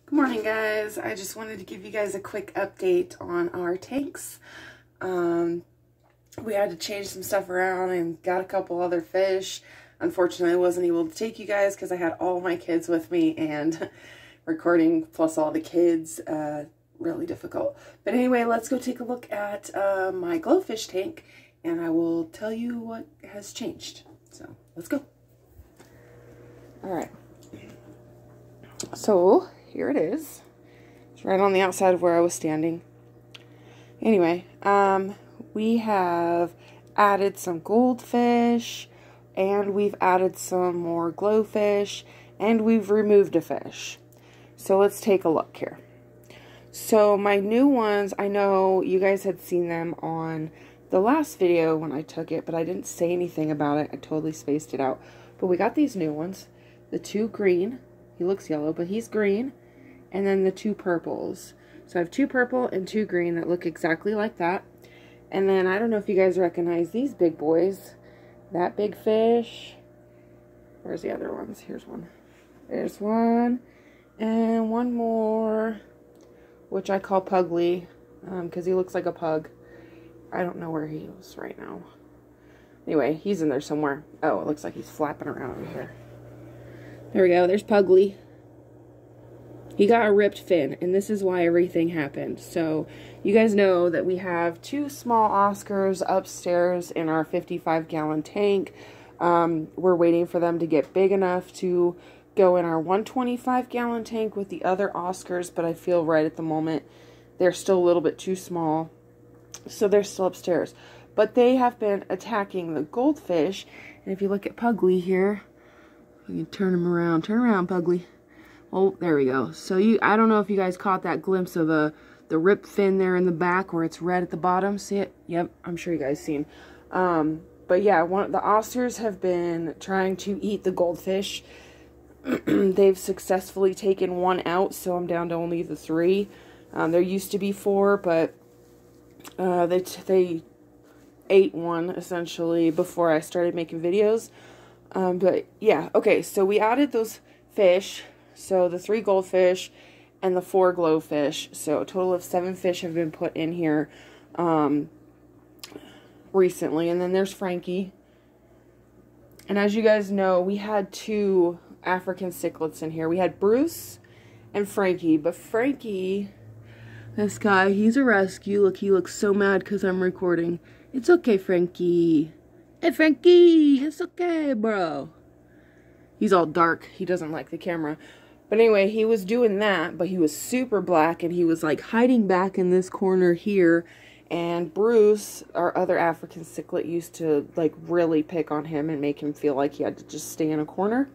Good morning, guys. I just wanted to give you guys a quick update on our tanks. We had to change some stuff around and got a couple other fish. Unfortunately, I wasn't able to take you guys because I had all my kids with me, and recording plus all the kids, really difficult. But anyway, let's go take a look at my glowfish tank, and I will tell you what has changed. So let's go. All right. So here it is. It's right on the outside of where I was standing. Anyway, we have added some goldfish, and we've added some more glowfish, and we've removed a fish. So let's take a look here. So my new ones, I know you guys had seen them on the last video when I took it, but I didn't say anything about it. I totally spaced it out. But we got these new ones. The two green. He looks yellow, but he's green. And then the two purples. So I have two purple and two green that look exactly like that. And then I don't know if you guys recognize these big boys. That big fish. Where's the other ones? Here's one. There's one. And one more, which I call Pugly, because he looks like a pug. I don't know where he is right now. Anyway, he's in there somewhere. Oh, it looks like he's flapping around over here. There we go. There's Pugly. He got a ripped fin, and this is why everything happened. So, you guys know that we have two small Oscars upstairs in our 55-gallon tank. We're waiting for them to get big enough to go in our 125-gallon tank with the other Oscars, but I feel right at the moment they're still a little bit too small. So, they're still upstairs. But they have been attacking the goldfish, and if you look at Pugly here, you can turn him around. Turn around, Pugly. Oh, there we go. So I don't know if you guys caught that glimpse of the ripped fin there in the back where it's red at the bottom. See it? Yep, I'm sure you guys seen. But yeah, the Oscars have been trying to eat the goldfish. They've successfully taken one out, so I'm down to only the three. There used to be four, but they ate one essentially before I started making videos. But yeah, okay, so we added those fish, so the 3 goldfish and the 4 glowfish, so a total of 7 fish have been put in here recently. And then there's Frankie, and as you guys know, we had 2 African cichlids in here. We had Bruce and Frankie, but Frankie, this guy, he's a rescue. Look, he looks so mad because I'm recording. It's okay, Frankie. Hey, Frankie, it's okay, bro. He's all dark. He doesn't like the camera. But anyway, he was doing that, but he was super black, and he was, like, hiding back in this corner here. And Bruce, our other African cichlid, used to, like, really pick on him and make him feel like he had to just stay in a corner.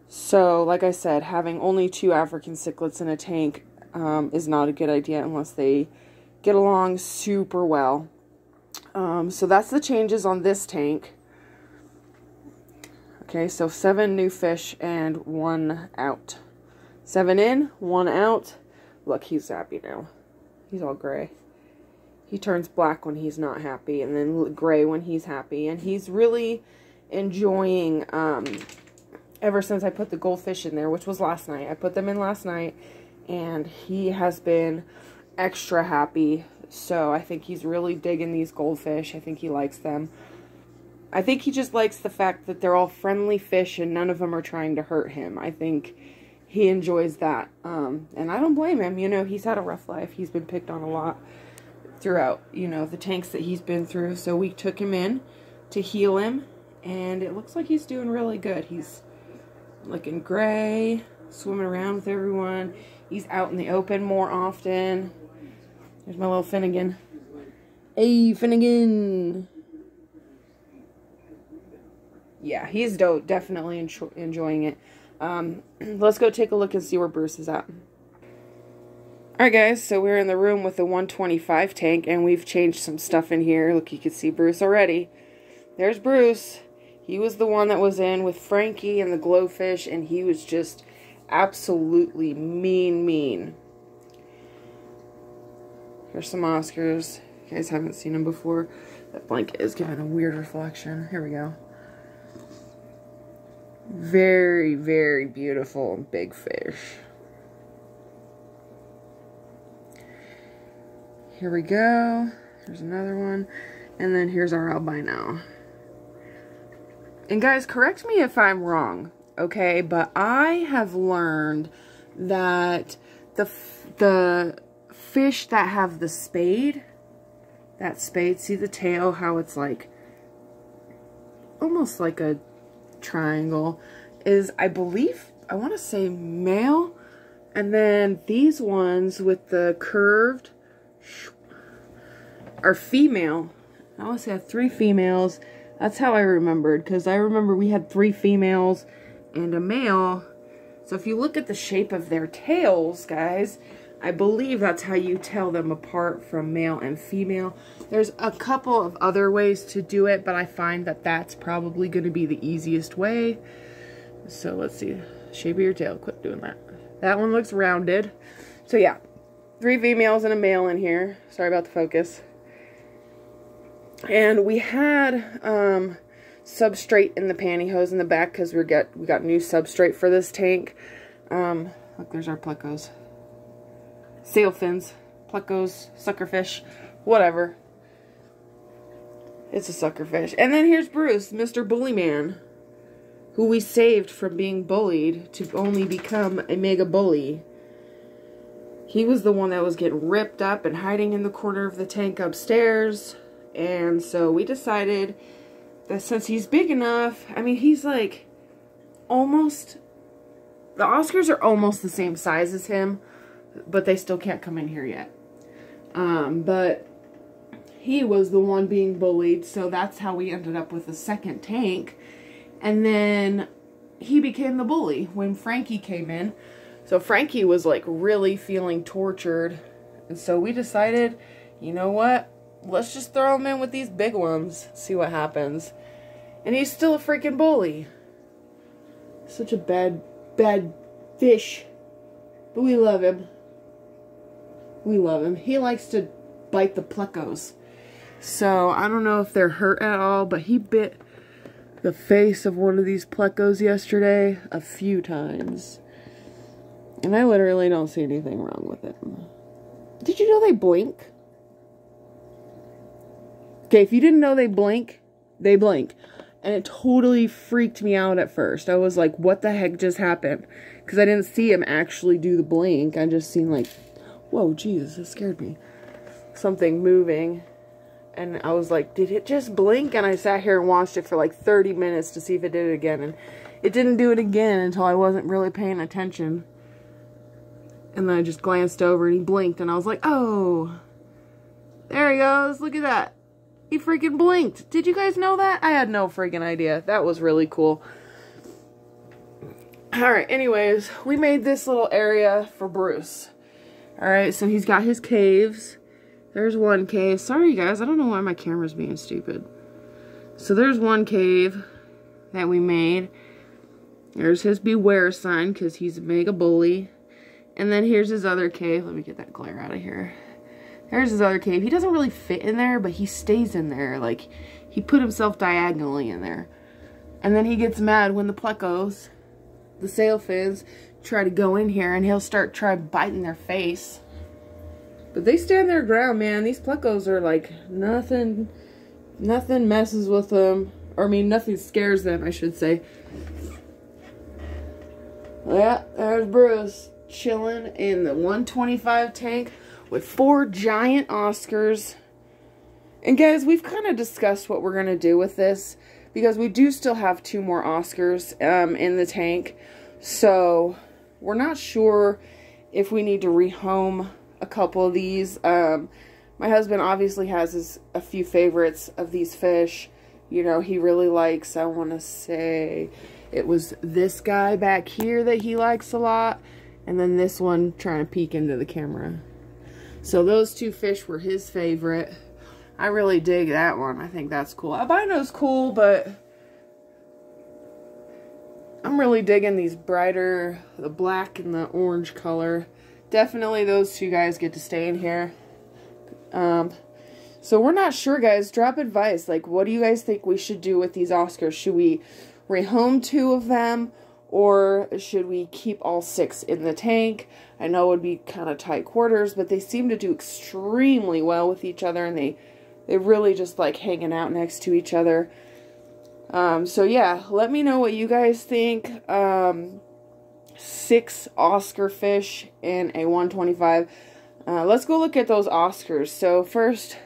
So, like I said, having only 2 African cichlids in a tank is not a good idea unless they get along super well. So that's the changes on this tank. Okay, so 7 new fish and 1 out. 7 in, 1 out. Look, he's happy now. He's all gray. He turns black when he's not happy, and then gray when he's happy. And he's really enjoying, ever since I put the goldfish in there, which was last night. I put them in last night, and he has been extra happy. So I think he's really digging these goldfish. I think he likes them. I think he just likes the fact that they're all friendly fish and none of them are trying to hurt him. I think he enjoys that. And I don't blame him. You know, he's had a rough life. He's been picked on a lot throughout, you know, the tanks that he's been through. So we took him in to heal him, and it looks like he's doing really good. He's looking gray, swimming around with everyone. He's out in the open more often. There's my little Finnegan. Hey, Finnegan! Yeah, he's definitely enjoying it. Let's go take a look and see where Bruce is at. Alright guys, so we're in the room with the 125 tank, and we've changed some stuff in here. Look, you can see Bruce already. There's Bruce. He was the one that was in with Frankie and the glowfish, and he was just absolutely mean. Here's some Oscars. You guys haven't seen them before. That blanket is giving a weird reflection. Here we go. Very, very beautiful big fish. Here we go. Here's another one. And then here's our albino. And guys, correct me if I'm wrong, okay? But I have learned that the fish that have the spade, see the tail, how it's like, almost like a triangle, is, I believe, I want to say male. And then these ones with the curved are female. I always have 3 females. That's how I remembered, because I remember we had 3 females and a male. So if you look at the shape of their tails, guys, I believe that's how you tell them apart from male and female. There's a couple of other ways to do it, but I find that that's probably going to be the easiest way. So let's see. Shape of your tail. Quit doing that. That one looks rounded. So yeah, 3 females and a male in here. Sorry about the focus. And we had substrate in the pantyhose in the back because we got new substrate for this tank. Look, there's our plecos. Sailfins, plecos, suckerfish, whatever. It's a suckerfish. And then here's Bruce, Mr. Bully Man, who we saved from being bullied to only become a mega bully. He was the one that was getting ripped up and hiding in the corner of the tank upstairs. And so we decided that since he's big enough, I mean, he's like almost, the Oscars are almost the same size as him, but they still can't come in here yet. But he was the one being bullied, so that's how we ended up with a second tank. And then he became the bully when Frankie came in. So Frankie was like really feeling tortured. And so we decided, you know what? Let's just throw him in with these big ones. See what happens. And he's still a freaking bully. Such a bad fish. But we love him. We love him. He likes to bite the plecos. So I don't know if they're hurt at all, but he bit the face of one of these plecos yesterday a few times. And I literally don't see anything wrong with it. Did you know they blink? Okay, if you didn't know they blink, they blink. And it totally freaked me out at first. I was like, what the heck just happened? Because I didn't see him actually do the blink. I just seen like, whoa, Jesus, it scared me. Something moving. And I was like, did it just blink? And I sat here and watched it for like 30 minutes to see if it did it again. And it didn't do it again until I wasn't really paying attention. And then I just glanced over and he blinked. And I was like, oh, there he goes. Look at that. He freaking blinked. Did you guys know that? I had no freaking idea. That was really cool. Alright, anyways, we made this little area for Bruce. Alright, so he's got his caves. There's one cave. Sorry, guys. I don't know why my camera's being stupid. So there's one cave that we made. There's his beware sign because he's a mega bully. And then here's his other cave. Let me get that glare out of here. There's his other cave. He doesn't really fit in there, but he stays in there. Like, he put himself diagonally in there. And then he gets mad when the plecos, the sailfins, try to go in here, and he'll try biting their face. But they stand their ground, man. These plecos are like, nothing messes with them. Or, I mean, nothing scares them, I should say. Yeah, there's Bruce, chilling in the 125 tank with 4 giant Oscars. And guys, we've kind of discussed what we're going to do with this, because we do still have 2 more Oscars in the tank. So we're not sure if we need to rehome a couple of these. My husband obviously has a few favorites of these fish. You know, he really likes, I want to say, it was this guy back here that he likes a lot. And then this one trying to peek into the camera. So those 2 fish were his favorite. I really dig that one. I think that's cool. Albino's cool, but I'm really digging these brighter, the black and the orange color. Definitely those 2 guys get to stay in here. So we're not sure, guys. Drop advice. Like, what do you guys think we should do with these Oscars? Should we rehome 2 of them? or should we keep all 6 in the tank? I know it would be kind of tight quarters, but they seem to do extremely well with each other, and they really just like hanging out next to each other. So yeah, let me know what you guys think. 6 Oscar fish in a 125. Let's go look at those Oscars. So first,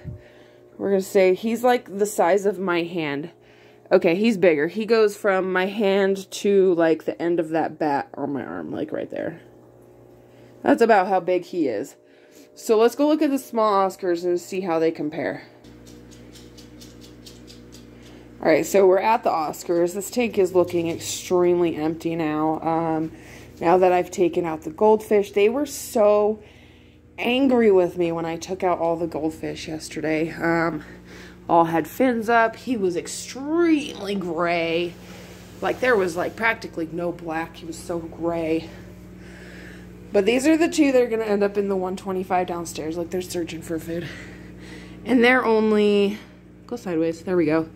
we're going to say he's like the size of my hand. Okay, he's bigger. He goes from my hand to like the end of that bat on my arm, like right there. That's about how big he is. So let's go look at the small Oscars and see how they compare. Alright, so we're at the Oscars. This tank is looking extremely empty now. Now that I've taken out the goldfish, they were so angry with me when I took out all the goldfish yesterday. All had fins up. He was extremely gray. Like there was like practically no black. He was so gray. But these are the 2 that are going to end up in the 125 downstairs. Like they're searching for food. And they're only... Go sideways. There we go.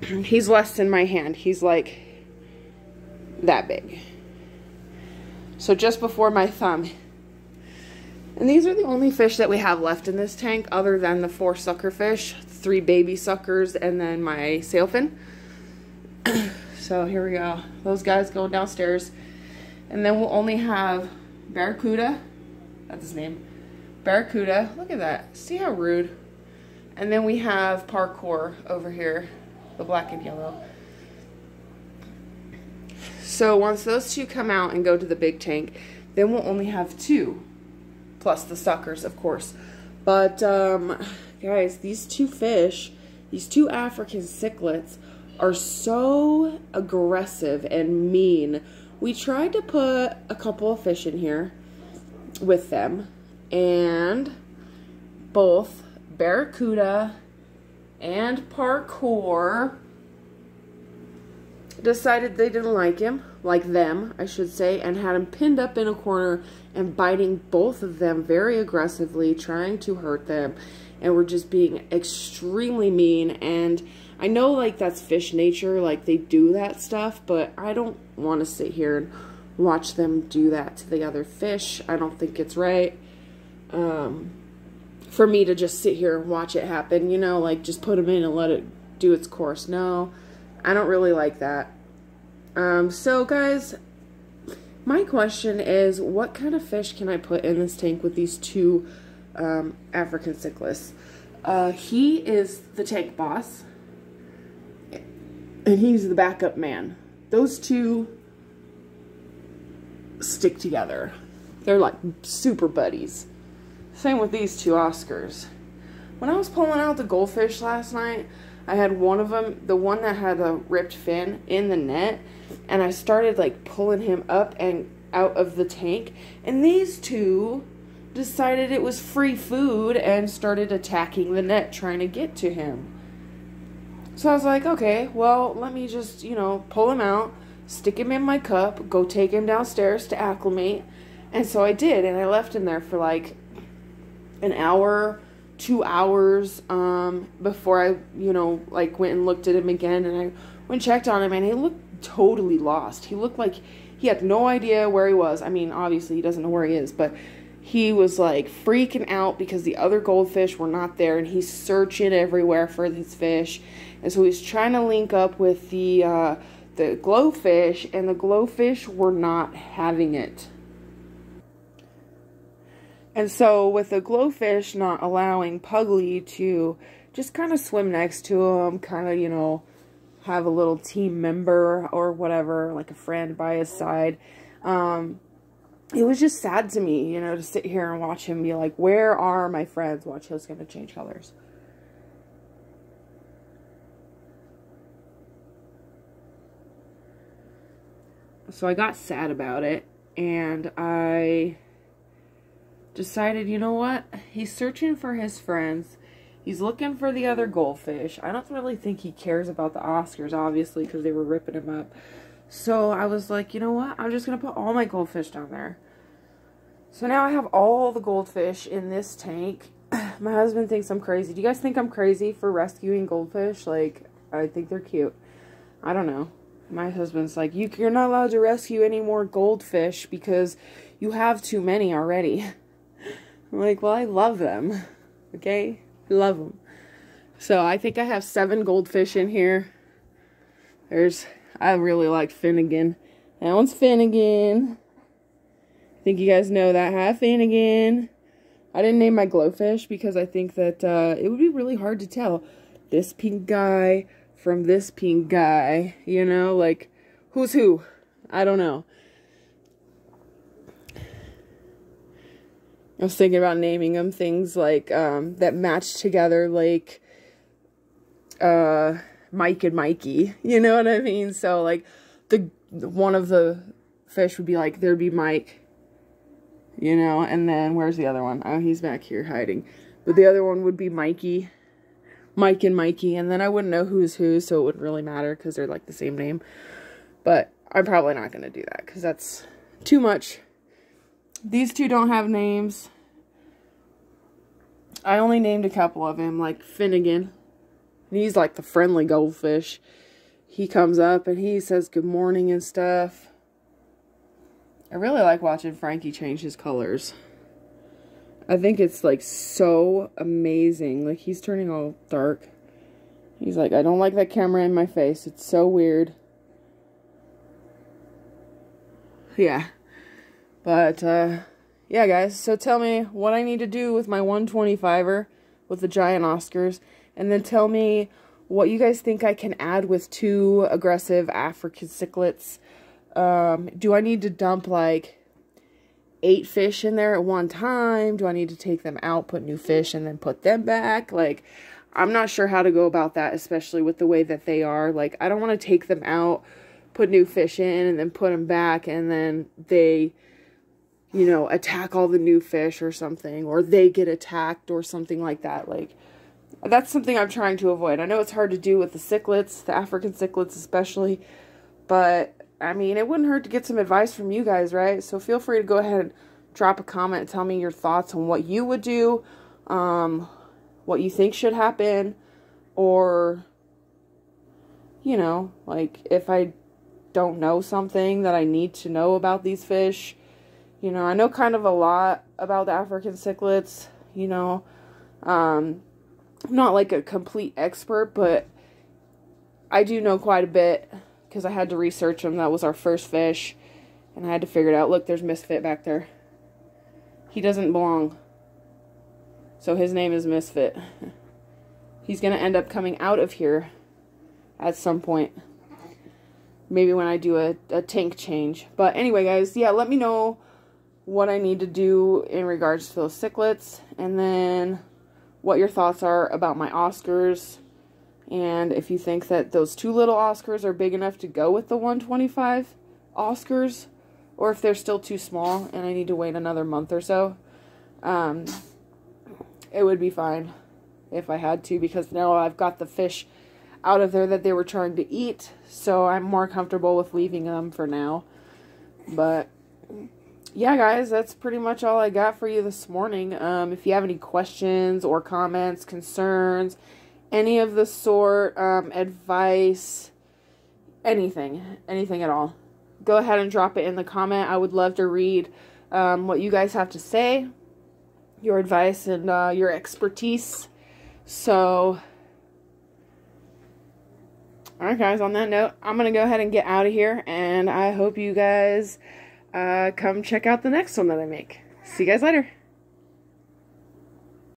He's less than my hand. He's like that big. So just before my thumb. And these are the only fish that we have left in this tank other than the 4 sucker fish, 3 baby suckers, and then my sailfin. So here we go. Those guys going downstairs. And then we'll only have Barracuda. That's his name. Barracuda. Look at that. See how rude. And then we have Parkour over here. The black and yellow. So once those 2 come out and go to the big tank, then we'll only have 2. Plus the suckers, of course. But, guys, these 2 fish, these 2 African cichlids, are so aggressive and mean. We tried to put a couple of fish in here with them, and both Barracuda and Parkour decided they didn't like him, like them, I should say, and had him pinned up in a corner and biting both of them very aggressively, trying to hurt them, and were just being extremely mean. And I know, like, that's fish nature, like, they do that stuff, but I don't want to sit here and watch them do that to the other fish. I don't think it's right. For me to just sit here and watch it happen, you know, like just put them in and let it do its course. No, I don't really like that. So guys, my question is, what kind of fish can I put in this tank with these 2 African cichlids? He is the tank boss, and he's the backup man. Those 2 stick together. They're like super buddies. Same with these 2 Oscars. When I was pulling out the goldfish last night, I had one of them, the one that had a ripped fin, in the net, and I started like pulling him up and out of the tank, and these 2 decided it was free food and started attacking the net, trying to get to him. So I was like, okay, well, let me just, you know, pull him out, stick him in my cup, go take him downstairs to acclimate. And so I did, and I left him there for like an hour, 2 hours, before I, you know, like went and looked at him again, and I went and checked on him, and he looked totally lost. He looked like he had no idea where he was. I mean, obviously he doesn't know where he is, but he was like freaking out because the other goldfish were not there, and he's searching everywhere for his fish. And so he's trying to link up with the glowfish, and the glowfish were not having it. And so with the glowfish not allowing Pugly to just kind of swim next to him, kind of, you know, have a little team member or whatever, like a friend by his side, it was just sad to me, you know, to sit here and watch him be like, where are my friends? Watch, he's going to change colors. So I got sad about it, and I decided, you know what? He's searching for his friends. He's looking for the other goldfish. I don't really think he cares about the Oscars, obviously, because they were ripping him up. So I was like, you know what? I'm just going to put all my goldfish down there. So now I have all the goldfish in this tank. My husband thinks I'm crazy. Do you guys think I'm crazy for rescuing goldfish? Like, I think they're cute. I don't know. My husband's like, you're not allowed to rescue any more goldfish because you have too many already. I'm like, well, I love them. Okay? I love them. So I think I have 7 goldfish in here. I really like Finnegan. That one's Finnegan. I think you guys know that. Hi, Finnegan. I didn't name my glowfish because I think that it would be really hard to tell this pink guy from this pink guy, you know, like, who's who? I don't know. I was thinking about naming them things like, that match together, like, Mike and Mikey, you know what I mean? So, like, one of the fish would be like, there'd be Mike, you know, and then, where's the other one? Oh, he's back here hiding. But the other one would be Mikey. Mike and Mikey, and then I wouldn't know who's who, so it wouldn't really matter because they're like the same name. But I'm probably not going to do that because that's too much. These two don't have names. I only named a couple of them, like Finnegan. And he's like the friendly goldfish. He comes up and he says good morning and stuff. I really like watching Frankie change his colors. I think it's, like, so amazing. Like, he's turning all dark. He's like, I don't like that camera in my face. It's so weird. Yeah. But, yeah, guys. So tell me what I need to do with my 125er with the giant Oscars. And then tell me what you guys think I can add with 2 aggressive African cichlids. Do I need to dump, like, 8 fish in there at one time? Do I need to take them out, put new fish, and then put them back? Like, I'm not sure how to go about that, especially with the way that they are. Like, I don't want to take them out, put new fish in, and then put them back, and then they, you know, attack all the new fish or something, or they get attacked or something like that. Like, that's something I'm trying to avoid. I know it's hard to do with the cichlids, the African cichlids especially, but I mean, it wouldn't hurt to get some advice from you guys, right? So feel free to go ahead and drop a comment and tell me your thoughts on what you would do, what you think should happen, or, you know, like, if I don't know something that I need to know about these fish. You know, I know kind of a lot about the African cichlids, you know. I'm not like a complete expert, but I do know quite a bit because I had to research them. That was our first fish, and I had to figure it out. Look, there's Misfit back there. He doesn't belong, so his name is Misfit. He's going to end up coming out of here at some point. Maybe when I do a tank change. But anyway, guys, yeah, let me know what I need to do in regards to those cichlids, and then what your thoughts are about my Oscars. And if you think that those 2 little Oscars are big enough to go with the 125 Oscars, or if they're still too small and I need to wait another month or so, it would be fine if I had to, because now I've got the fish out of there that they were trying to eat, so I'm more comfortable with leaving them for now. But yeah, guys, that's pretty much all I got for you this morning. If you have any questions or comments, concerns, any of the sort, advice, anything at all, go ahead and drop it in the comment. I would love to read what you guys have to say, your advice, and your expertise. So, alright, guys, on that note, I'm going to go ahead and get out of here, and I hope you guys come check out the next one that I make. See you guys later.